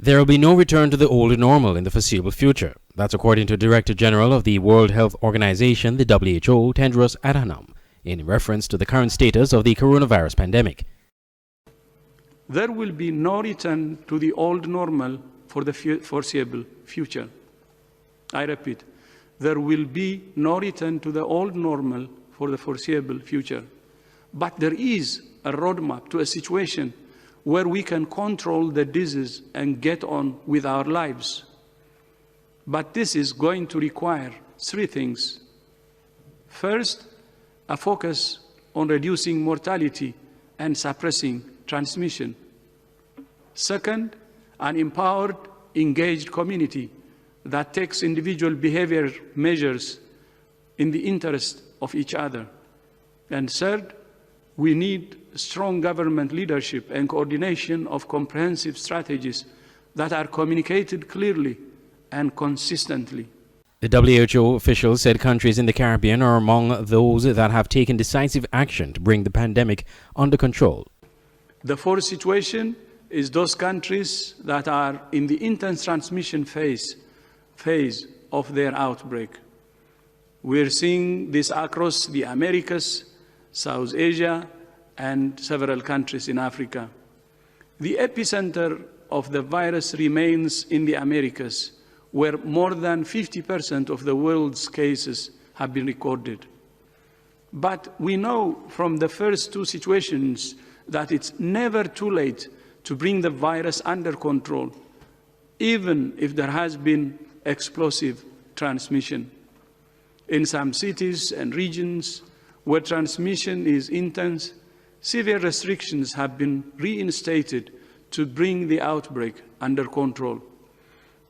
There will be no return to the old normal in the foreseeable future. That's according to Director General of the World Health Organization, the WHO, Tedros Adhanom, in reference to the current status of the coronavirus pandemic. There will be no return to the old normal for the foreseeable future. I repeat, there will be no return to the old normal for the foreseeable future. But there is a roadmap to a situation where we can control the disease and get on with our lives. But this is going to require three things. First, a focus on reducing mortality and suppressing transmission. Second, an empowered, engaged community that takes individual behavior measures in the interest of each other. And third, we need strong government leadership and coordination of comprehensive strategies that are communicated clearly and consistently. The WHO officials said countries in the Caribbean are among those that have taken decisive action to bring the pandemic under control. The fourth situation is those countries that are in the intense transmission phase of their outbreak. We're seeing this across the Americas, South Asia, and several countries in Africa. The epicenter of the virus remains in the Americas, where more than 50% of the world's cases have been recorded. But we know from the first two situations that it's never too late to bring the virus under control, even if there has been explosive transmission. In some cities and regions where transmission is intense, severe restrictions have been reinstated to bring the outbreak under control.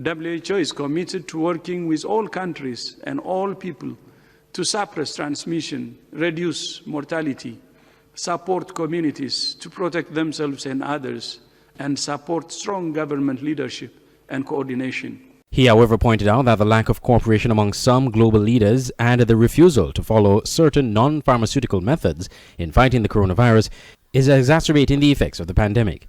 WHO is committed to working with all countries and all people to suppress transmission, reduce mortality, support communities to protect themselves and others, and support strong government leadership and coordination. He, however, pointed out that the lack of cooperation among some global leaders and the refusal to follow certain non-pharmaceutical methods in fighting the coronavirus is exacerbating the effects of the pandemic.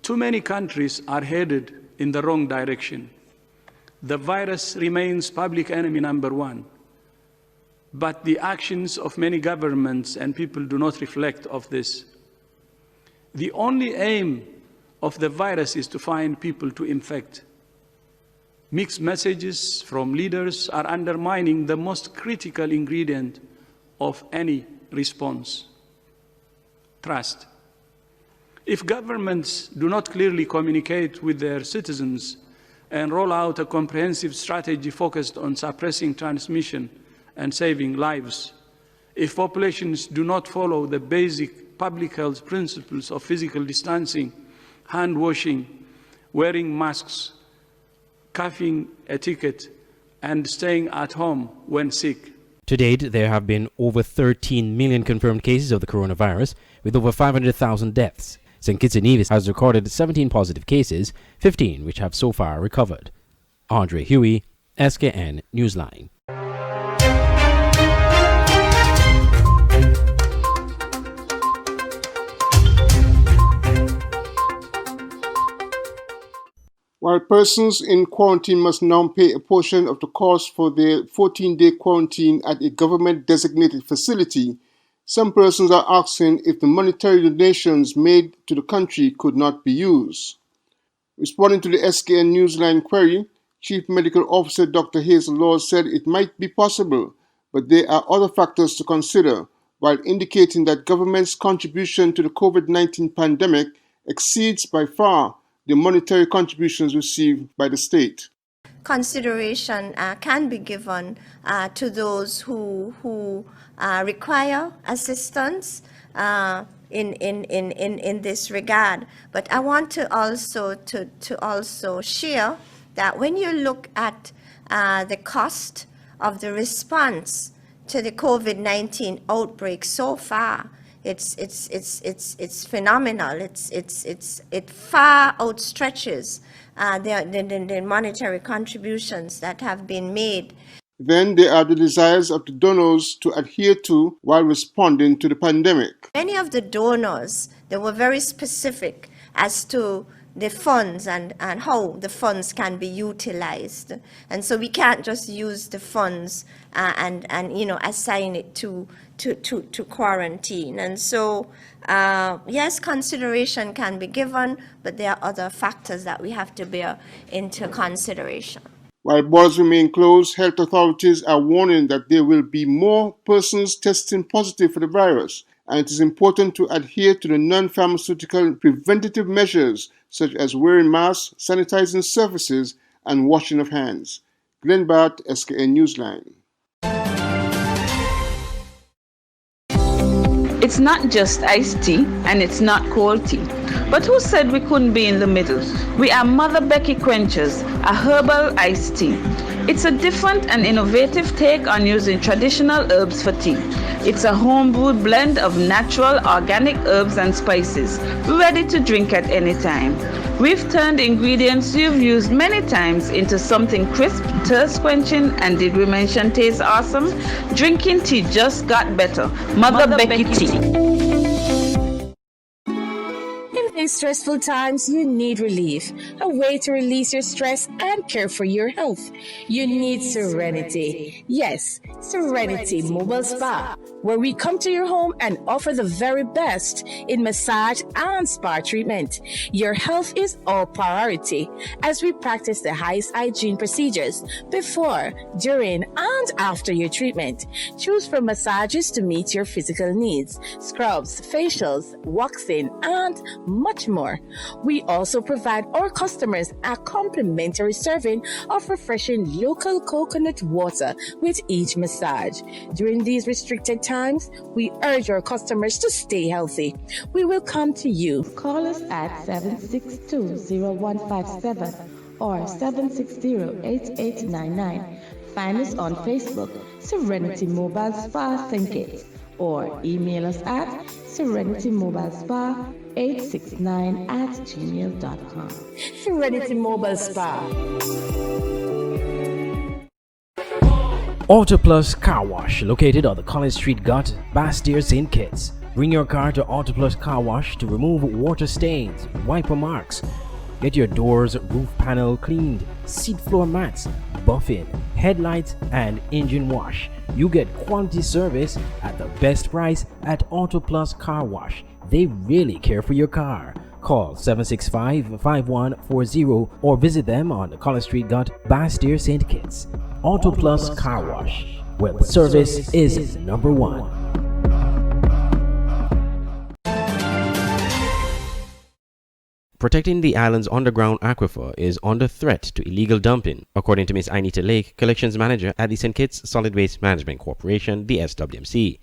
Too many countries are headed in the wrong direction. The virus remains public enemy number one, but the actions of many governments and people do not reflect of this. The only aim of the virus is to find people to infect. Mixed messages from leaders are undermining the most critical ingredient of any response: trust. If governments do not clearly communicate with their citizens and roll out a comprehensive strategy focused on suppressing transmission and saving lives, if populations do not follow the basic public health principles of physical distancing, hand washing, wearing masks, coughing etiquette, and staying at home when sick. To date, there have been over 13 million confirmed cases of the coronavirus, with over 500,000 deaths. Sankeys Nevis has recorded 17 positive cases, 15 which have so far recovered. Andre Huey, SKN Newsline. While persons in quarantine must now pay a portion of the cost for their 14-day quarantine at a government-designated facility, some persons are asking if the monetary donations made to the country could not be used. Responding to the SKN Newsline query, Chief Medical Officer Dr. Hazel Laws said it might be possible, but there are other factors to consider, while indicating that government's contribution to the COVID-19 pandemic exceeds by far the monetary contributions received by the state. Consideration can be given to those who require assistance in this regard. But I want to also share that when you look at the cost of the response to the COVID-19 outbreak so far, it's phenomenal. It far outstretches the monetary contributions that have been made. Then there are the desires of the donors to adhere to while responding to the pandemic. Many of the donors, they were very specific as to the funds and how the funds can be utilized. And so we can't just use the funds and assign it to quarantine. And so, yes, consideration can be given, but there are other factors that we have to bear into consideration. While borders remain closed, health authorities are warning that there will be more persons testing positive for the virus, and it is important to adhere to the non-pharmaceutical preventative measures such as wearing masks, sanitizing surfaces, and washing of hands. Glenn Bart, SKN Newsline. It's not just iced tea and it's not cold tea. But who said we couldn't be in the middle? We are Mother Becky Quenchers, a herbal iced tea. It's a different and innovative take on using traditional herbs for tea. It's a home-brewed blend of natural organic herbs and spices, ready to drink at any time. We've turned ingredients you've used many times into something crisp, thirst-quenching, and did we mention taste awesome? Drinking tea just got better. Mother Becky Tea. In these stressful times, you need relief, a way to release your stress and care for your health. You need Serenity. Yes, Serenity Mobile Spa, where we come to your home and offer the very best in massage and spa treatment. Your health is our priority as we practice the highest hygiene procedures before, during, and after your treatment. Choose from massages to meet your physical needs, scrubs, facials, waxing, and much more. We also provide our customers a complimentary serving of refreshing local coconut water with each massage. During these restricted times, we urge our customers to stay healthy. We will come to you. Call us at 762-0157 or 760-8899. Find us on Facebook, Serenity Mobile Spa Sankeys, or email us at serenitymobile-spa869@gmail.com. Serenity Mobile Spa. Auto Plus Car Wash, located on the College Street Gut, Bastille, St. Kitts. Bring your car to Auto Plus Car Wash to remove water stains, wiper marks. Get your doors, roof panel cleaned, seat floor mats, buffing, headlights, and engine wash. You get quality service at the best price at Auto Plus Car Wash. They really care for your car. Call 765-5140 or visit them on the College Street Gut, Bastille, St. Kitts. Auto Plus Car Wash, where the service is number one. Protecting the island's underground aquifer is under threat to illegal dumping, according to Ms. Anita Lake, Collections Manager at the St. Kitts Solid Waste Management Corporation, the SWMC.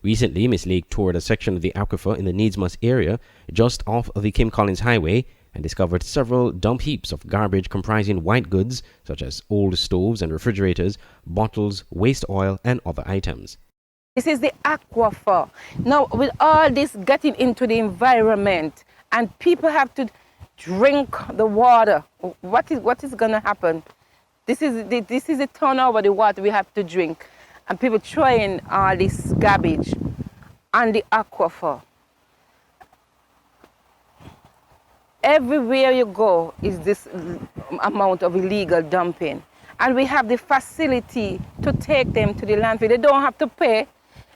Recently, Ms. Lake toured a section of the aquifer in the Needsmus area just off of the Kim Collins Highway and discovered several dump heaps of garbage comprising white goods such as old stoves and refrigerators, bottles, waste oil, and other items. This is the aquifer. Now, with all this getting into the environment, and people have to drink the water, what is going to happen? This is the turnover the water we have to drink, and people throwing all this garbage on the aquifer. Everywhere you go is this amount of illegal dumping, and we have the facility to take them to the landfill. They don't have to pay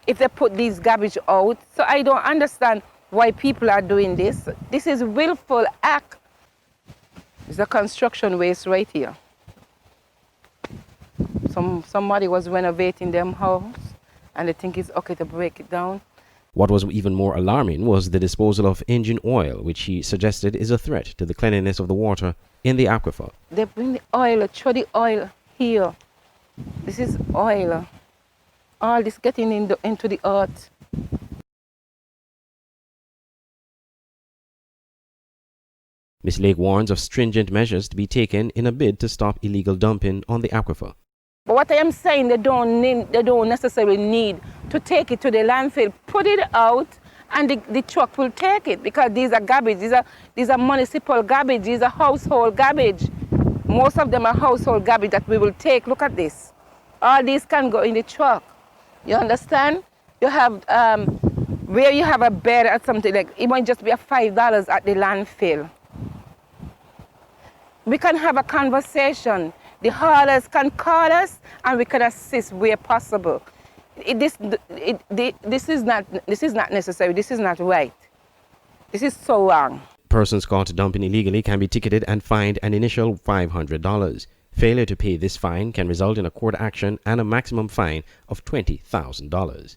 if they put these garbage out. So I don't understand why people are doing this. This is willful act. It's a construction waste right here. Somebody was renovating their house and they think it's okay to break it down. What was even more alarming was the disposal of engine oil, which he suggested is a threat to the cleanliness of the water in the aquifer. They bring the oil, throw the oil here. This is oil. All this getting into the earth. Ms. Lake warns of stringent measures to be taken in a bid to stop illegal dumping on the aquifer. But what I am saying, they don't necessarily need to take it to the landfill. Put it out and the truck will take it, because these are garbage. These are municipal garbage. These are household garbage. Most of them are household garbage that we will take. Look at this. All these can go in the truck. You understand? You have, where you have a bed or something, like it might just be $5 at the landfill. we can have a conversation. The haulers can call us and we can assist where possible. This is not necessary. This is not right. This is so wrong. Persons caught dumping illegally can be ticketed and fined an initial $500. Failure to pay this fine can result in a court action and a maximum fine of $20,000.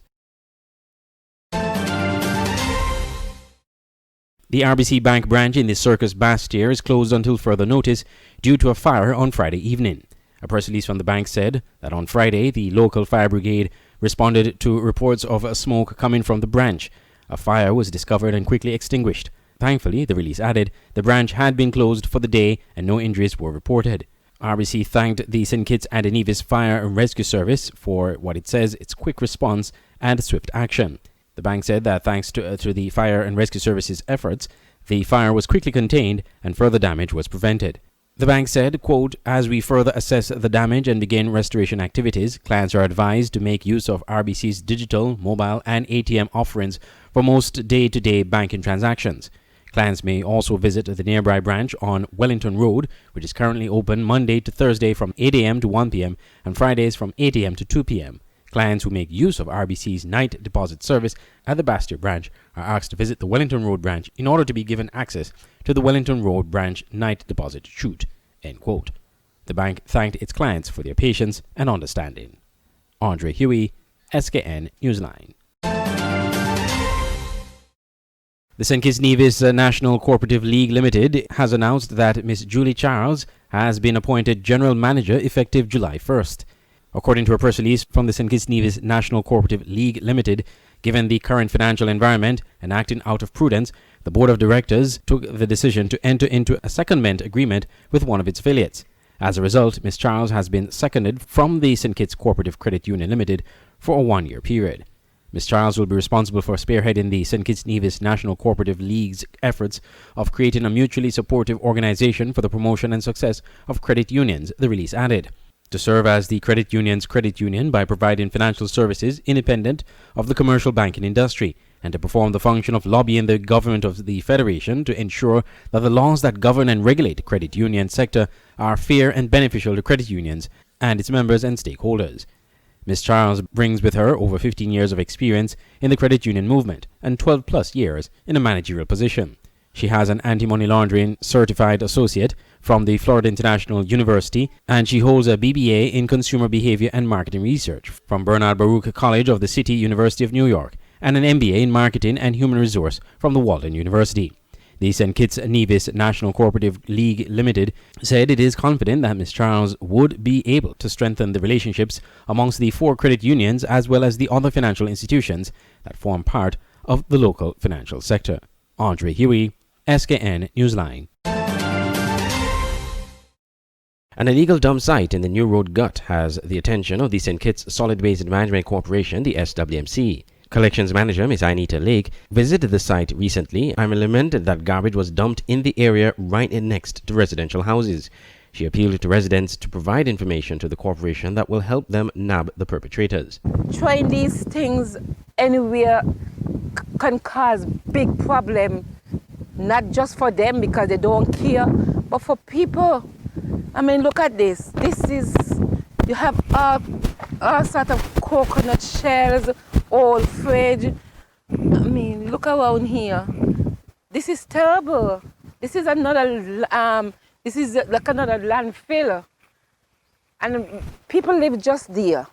The RBC Bank branch in the Circus Bastier is closed until further notice due to a fire on Friday evening. A press release from the bank said that on Friday, the local fire brigade responded to reports of smoke coming from the branch. A fire was discovered and quickly extinguished. Thankfully, the release added, the branch had been closed for the day and no injuries were reported. RBC thanked the St. Kitts and Nevis Fire and Rescue Service for what it says its quick response and swift action. The bank said that thanks to the Fire and Rescue Service's efforts, the fire was quickly contained and further damage was prevented. The bank said, quote, as we further assess the damage and begin restoration activities, clients are advised to make use of RBC's digital, mobile, and ATM offerings for most day-to-day banking transactions. Clients may also visit the nearby branch on Wellington Road, which is currently open Monday to Thursday from 8 a.m. to 1 p.m. and Fridays from 8 a.m. to 2 p.m. Clients who make use of RBC's night deposit service at the Bastier branch are asked to visit the Wellington Road branch in order to be given access to the Wellington Road branch night deposit chute. End quote. The bank thanked its clients for their patience and understanding. Andre Huey, SKN Newsline. The St. Kitts Nevis National Cooperative League Limited has announced that Ms. Julie Charles has been appointed General Manager effective July 1st. According to a press release from the St. Kitts Nevis National Cooperative League Limited, given the current financial environment and acting out of prudence, the Board of Directors took the decision to enter into a secondment agreement with one of its affiliates. As a result, Ms. Charles has been seconded from the St. Kitts Cooperative Credit Union Limited for a one-year period. Ms. Charles will be responsible for spearheading the St. Kitts Nevis National Cooperative League's efforts of creating a mutually supportive organization for the promotion and success of credit unions, the release added. To serve as the credit union's credit union by providing financial services independent of the commercial banking industry, and to perform the function of lobbying the government of the Federation to ensure that the laws that govern and regulate the credit union sector are fair and beneficial to credit unions and its members and stakeholders. Ms. Charles brings with her over 15 years of experience in the credit union movement and 12 plus years in a managerial position. She has an anti-money laundering certified associate from the Florida International University, and she holds a BBA in consumer behavior and marketing research from Bernard Baruch College of the City University of New York, and an MBA in marketing and human resource from the Walden University. The St. Kitts Nevis National Cooperative League Limited said it is confident that Ms. Charles would be able to strengthen the relationships amongst the 4 credit unions as well as the other financial institutions that form part of the local financial sector. Andre Huey, SKN Newsline. An illegal dump site in the New Road Gut has the attention of the St. Kitts Solid Waste Management Corporation, the SWMC. Collections Manager Ms. Anita Lake visited the site recently and lamented that garbage was dumped in the area right next to residential houses. She appealed to residents to provide information to the corporation that will help them nab the perpetrators. Trying these things anywhere can cause big problem, not just for them because they don't care, but for people. I mean, look at this. You have all sorts of coconut shells, old fridge. I mean, look around here. This is terrible. This is another like another landfill. And people live just there.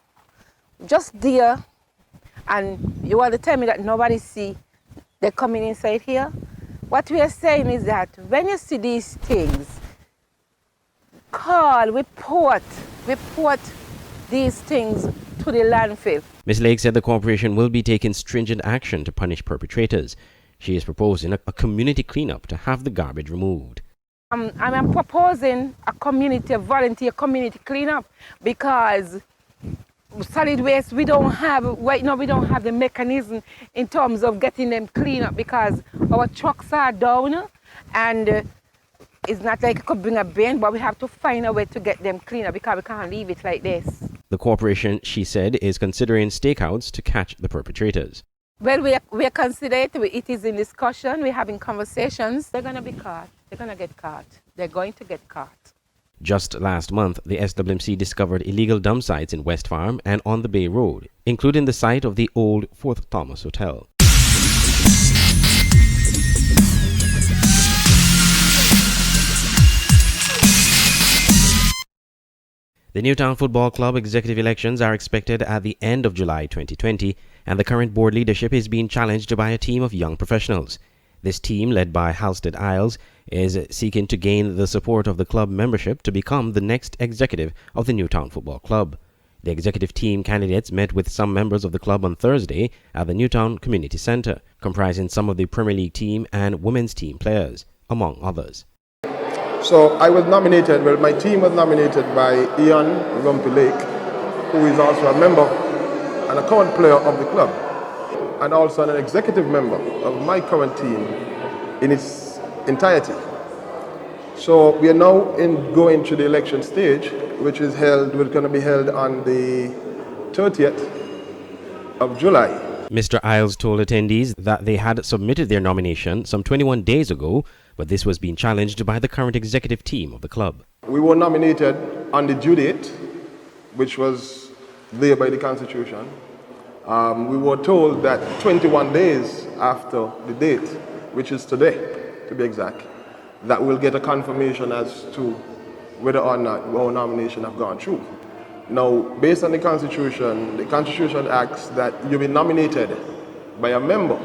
And you want to tell me that nobody see they're coming inside here? What we are saying is that when you see these things, call, report these things to the landfill. Ms. Lake said the corporation will be taking stringent action to punish perpetrators. She is proposing a community cleanup to have the garbage removed. I'm proposing a volunteer community cleanup because solid waste, we don't have the mechanism in terms of getting them clean up because our trucks are down and it's not like it could bring a bin, but we have to find a way to get them cleaner because we can't leave it like this. The corporation, she said, is considering stakeouts to catch the perpetrators. Well, we are considering it is in discussion. We're having conversations. They're going to be caught. They're going to get caught. They're going to get caught. Just last month, the SWMC discovered illegal dump sites in West Farm and on the Bay Road, including the site of the old Fort Thomas Hotel. The Newtown Football Club executive elections are expected at the end of July 2020, and the current board leadership is being challenged by a team of young professionals. This team, led by Halstead Isles, is seeking to gain the support of the club membership to become the next executive of the Newtown Football Club. The executive team candidates met with some members of the club on Thursday at the Newtown Community Centre, comprising some of the Premier League team and women's team players, among others. So I was nominated, well, my team was nominated by Ian Rumpy Lake, who is also a member and a current player of the club, and also an executive member of my current team in its entirety. So we are now going to the election stage, which is going to be held on the 30th of July. Mr. Isles told attendees that they had submitted their nomination some 21 days ago, but this was being challenged by the current executive team of the club. We were nominated on the due date, which was there by the Constitution. We were told that 21 days after the date, which is today, to be exact, that we'll get a confirmation as to whether or not our nomination have gone through. Now, based on the Constitution asks that you be nominated by a member,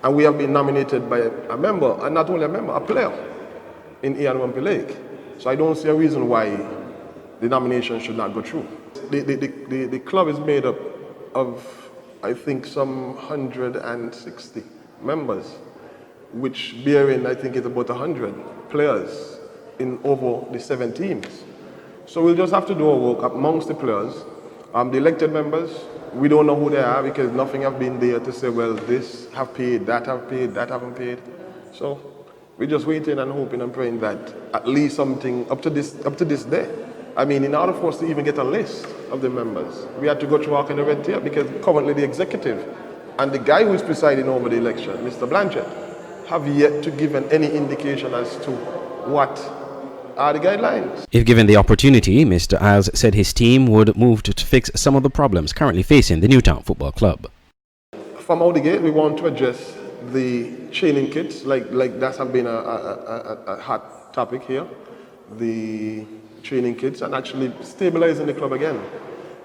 and we have been nominated by a member, and not only a member, a player in Ian Rumpy Lake. So I don't see a reason why the nomination should not go through. The club is made up of, I think, some 160 members, which bearing, I think, is about 100 players in over the 7 teams. So we'll just have to do our work amongst the players. The elected members, we don't know who they are because nothing have been there to say, well, this have paid, that have paid, that haven't paid. So we're just waiting and hoping and praying that at least something up to this day. I mean, in order for us to even get a list of the members, we had to go through all kind of red tape because currently the executive and the guy who is presiding over the election, Mr. Blanchett, have yet to give any indication as to what are the guidelines. If given the opportunity, Mr. Isles said his team would move to fix some of the problems currently facing the Newtown Football Club. From out the gate, we want to address the training kits, like that have been a hot topic here. The training kits and actually stabilizing the club again,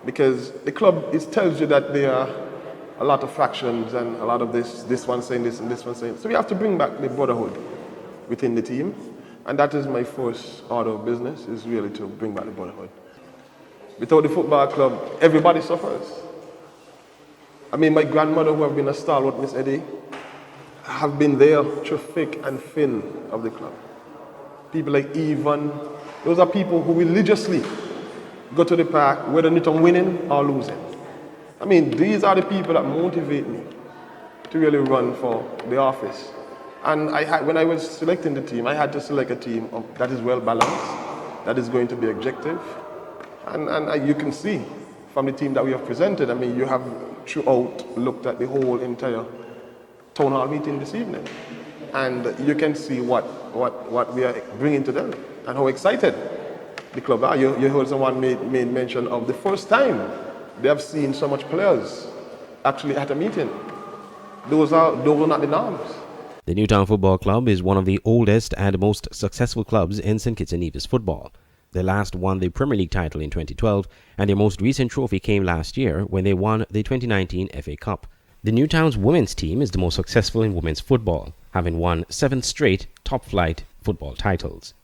because the club tells you that there are a lot of factions and a lot of this one saying this and this one saying. So we have to bring back the brotherhood within the team. And that is my first order of business, is really to bring back the brotherhood. Without the football club, everybody suffers. I mean, my grandmother, who have been a stalwart, Miss Eddie, have been there through thick and thin of the club. People like Evan, those are people who religiously go to the park, whether Newtown winning or losing. I mean, these are the people that motivate me to really run for the office. And when I was selecting the team, I had to select a team that is well balanced, that is going to be objective. And you can see from the team that we have presented, I mean, you have throughout looked at the whole entire town hall meeting this evening. And you can see what we are bringing to them and how excited the club are. You heard someone made mention of the first time they have seen so much players actually at a meeting. Those are not the norms. The Newtown Football Club is one of the oldest and most successful clubs in St. Kitts and Nevis football. They last won the Premier League title in 2012, and their most recent trophy came last year when they won the 2019 FA Cup. The Newtown's women's team is the most successful in women's football, having won 7 straight top-flight football titles.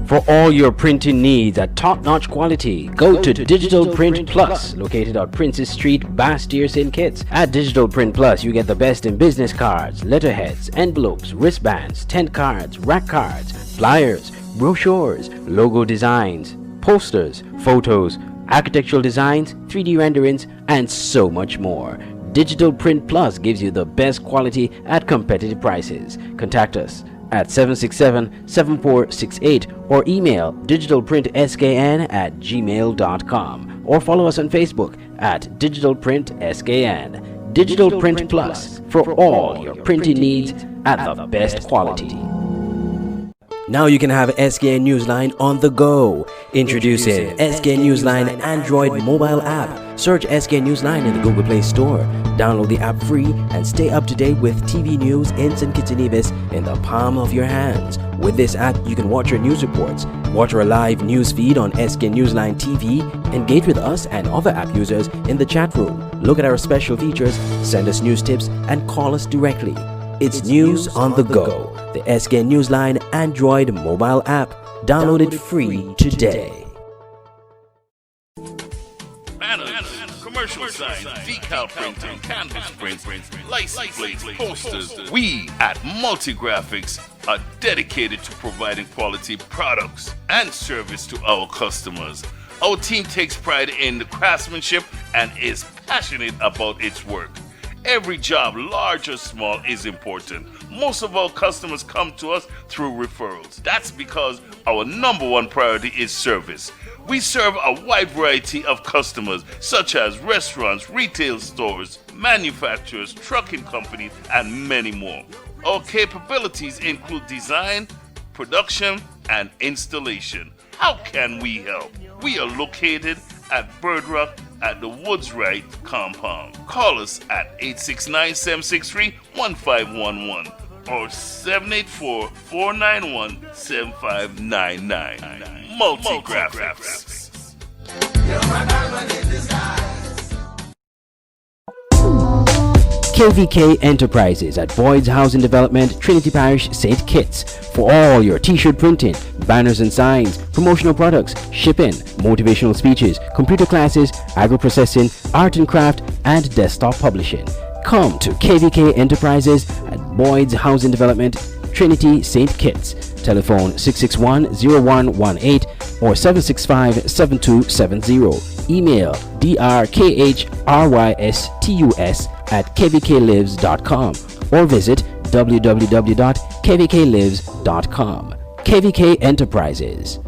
For all your printing needs at top-notch quality, go to Digital Print Plus, located on Princess Street, Bastyr, St. Kitts. At Digital Print Plus, you get the best in business cards, letterheads, envelopes, wristbands, tent cards, rack cards, flyers, brochures, logo designs, posters, photos, architectural designs, 3D renderings, and so much more. Digital Print Plus gives you the best quality at competitive prices. Contact us at 767-7468 or email digitalprintskn@gmail.com or follow us on Facebook at digitalprintskn. Digital Print Plus for all your printing needs at the best quality. Now you can have SKN Newsline on the go. Introducing SKN Newsline Android mobile app. Search SKN Newsline in the Google Play Store. Download the app free and stay up to date with TV news in Sankeys and Nevis in the palm of your hands. With this app, you can watch your news reports, watch our live news feed on SKN Newsline TV, engage with us and other app users in the chat room, look at our special features, send us news tips, and call us directly. It's news on the go. The SKN Newsline Android mobile app. Download it free today. Banners, commercial signs, decal printing, canvas prints, license plates, posters. We at Multigraphics are dedicated to providing quality products and service to our customers. Our team takes pride in the craftsmanship and is passionate about its work. Every job, large or small, is important. Most of our customers come to us through referrals. That's because our number one priority is service. We serve a wide variety of customers, such as restaurants, retail stores, manufacturers, trucking companies, and many more. Our capabilities include design, production, and installation. How can we help? We are located at Bird Rock at the Woods Right compound. Call us at 869-763-1511 or 784-491-7599. Multigraphics. KCK Enterprises at Boyd's Housing Development, Trinity Parish, St. Kitts. For all your t-shirt printing, banners and signs, promotional products, shipping, motivational speeches, computer classes, agro-processing, art and craft, and desktop publishing. Come to KCK Enterprises at Boyd's Housing Development, Trinity, St. Kitts. Telephone 661-0118 or 765-7270. Email drkhrystus@kvklives.com or visit www.kvklives.com. KCK Enterprises.